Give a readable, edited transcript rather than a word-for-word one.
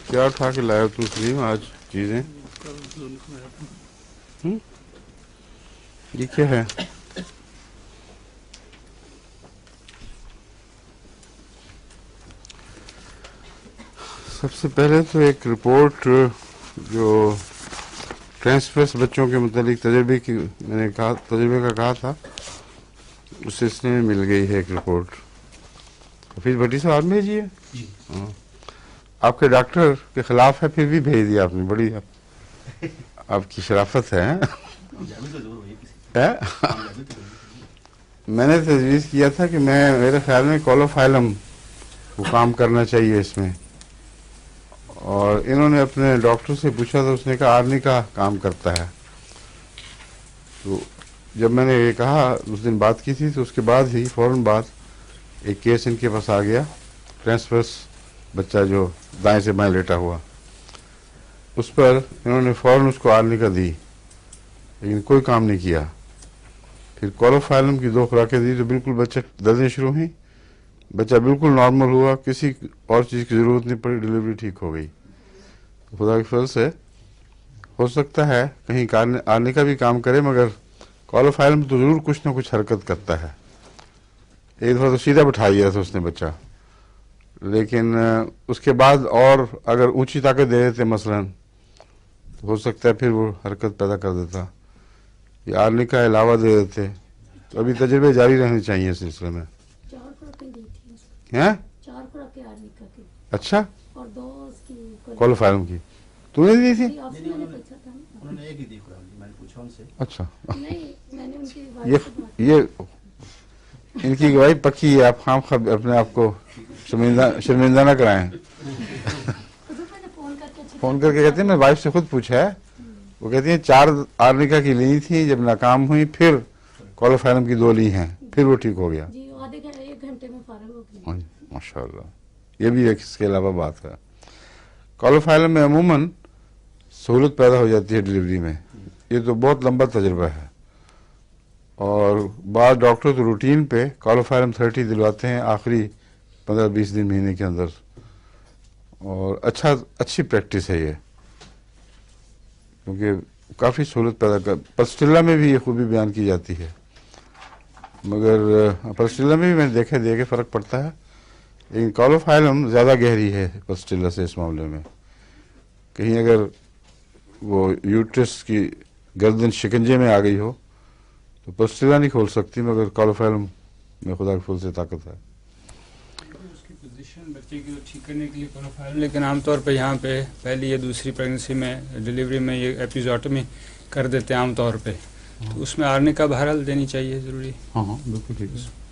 کیا اٹھا کے لایا تو سلیم آج چیزیں؟ یہ کیا ہے؟ سب سے پہلے تو ایک رپورٹ جو ٹرانسفرس بچوں کے متعلق تجربے کا کہا تھا، اس سلسلے میں مل گئی ہے ایک رپورٹ. حفیظ بھٹی صاحب آپ بھیجیے. ہاں، آپ کے ڈاکٹر کے خلاف ہے پھر بھی بھیج دیا آپ نے. بڑی آپ کی شرافت ہے. میں نے تجویز کیا تھا کہ میرے خیال میں کولوفائلم کو کام کرنا چاہیے اس میں، اور انہوں نے اپنے ڈاکٹر سے پوچھا تو اس نے کہا آرنی کا کام کرتا ہے. تو جب میں نے یہ کہا، اس دن بات کی تھی، تو اس کے بعد ہی فوراً بعد ایک کیس ان کے پاس آ گیا، ٹرانسفرس بچہ جو دائیں سے بائیں لیٹا ہوا. اس پر انہوں نے فوراً اس کو آرنی کا دی، لیکن کوئی کام نہیں کیا. پھر کولوفائلم کی 2 خوراکیں دی تو بالکل بچہ دردیں شروع ہوئیں، بچہ بالکل نارمل ہوا، کسی اور چیز کی ضرورت نہیں پڑی، ڈلیوری ٹھیک ہو گئی. خدا کے فضل سے ہو سکتا ہے کہیں آرنی کا بھی کام کرے، مگر کولوفائلم تو ضرور کچھ نہ کچھ حرکت کرتا ہے. ایک دفعہ تو سیدھا بٹھا دیا تھا اس نے بچہ، لیکن اس کے بعد اور اگر اونچی طاقت دے دیتے مثلا تو ہو سکتا ہے پھر وہ حرکت پیدا کر دیتا، یا آرنی کا علاوہ دے دیتے. تو ابھی تجربے جاری رہنے چاہیے اس سلسلے میں. 4 خوراکیں دی تھی. ہیں؟ 4 خوراکیں آرنی کا کی. اچھا، اور 2 اس کی کولوفائلم کی تو نے دی تھی؟ میں نے پوچھا تھا. انہوں نے ایک ہی دی خوراک، میں نے پوچھا ان سے. اچھا، نہیں، میں نے ان کی وائف سے بات یہ ان کی گواہی پکی ہے. آپ خام خواہ اپنے آپ کو شرمندہ نہ کرائیں. فون کر کے کہتے ہیں میں وائف سے خود پوچھا ہے، وہ کہتی ہیں 4 آرنیکا کی لی تھی، جب ناکام ہوئی پھر کولوفائلم کی 2 لی ہیں، پھر وہ ٹھیک ہو گیا. جی، آدھے 1 گھنٹے میں فارغ ہو گئی. ماشاء اللہ، یہ بھی ایک اس کے علاوہ بات ہے. کولوفائلم میں عموماً سہولت پیدا ہو جاتی ہے ڈلیوری میں. یہ تو بہت لمبا تجربہ ہے، اور بعض ڈاکٹر تو روٹین پہ کولوفائلم 30 دلواتے ہیں آخری 15-20 دن مہینے کے اندر، اور اچھی پریکٹس ہے یہ، کیونکہ کافی سہولت پیدا پلسٹیلا میں بھی یہ خوبی بیان کی جاتی ہے. مگر پلسٹیلا میں بھی میں نے دیکھے فرق پڑتا ہے، لیکن کولوفائلم زیادہ گہری ہے پلسٹیلا سے اس معاملے میں. کہیں اگر وہ یوٹرس کی گردن شکنجے میں آ گئی ہو تو پلسٹیلا نہیں کھول سکتی، مگر کولوفائلم میں خدا کے فضل سے طاقت ہے. اس کی پوزیشن بچے کی ٹھیک کرنے کے لیے کولوفائلم، لیکن عام طور پہ یہاں پہ پہلی یا دوسری پریگنسی میں ڈلیوری میں یہ ایپیزوٹمی کر دیتے ہیں عام طور پہ، تو اس میں آرنی کا بہرحال دینی چاہیے ضروری. ہاں بالکل ٹھیک ہے.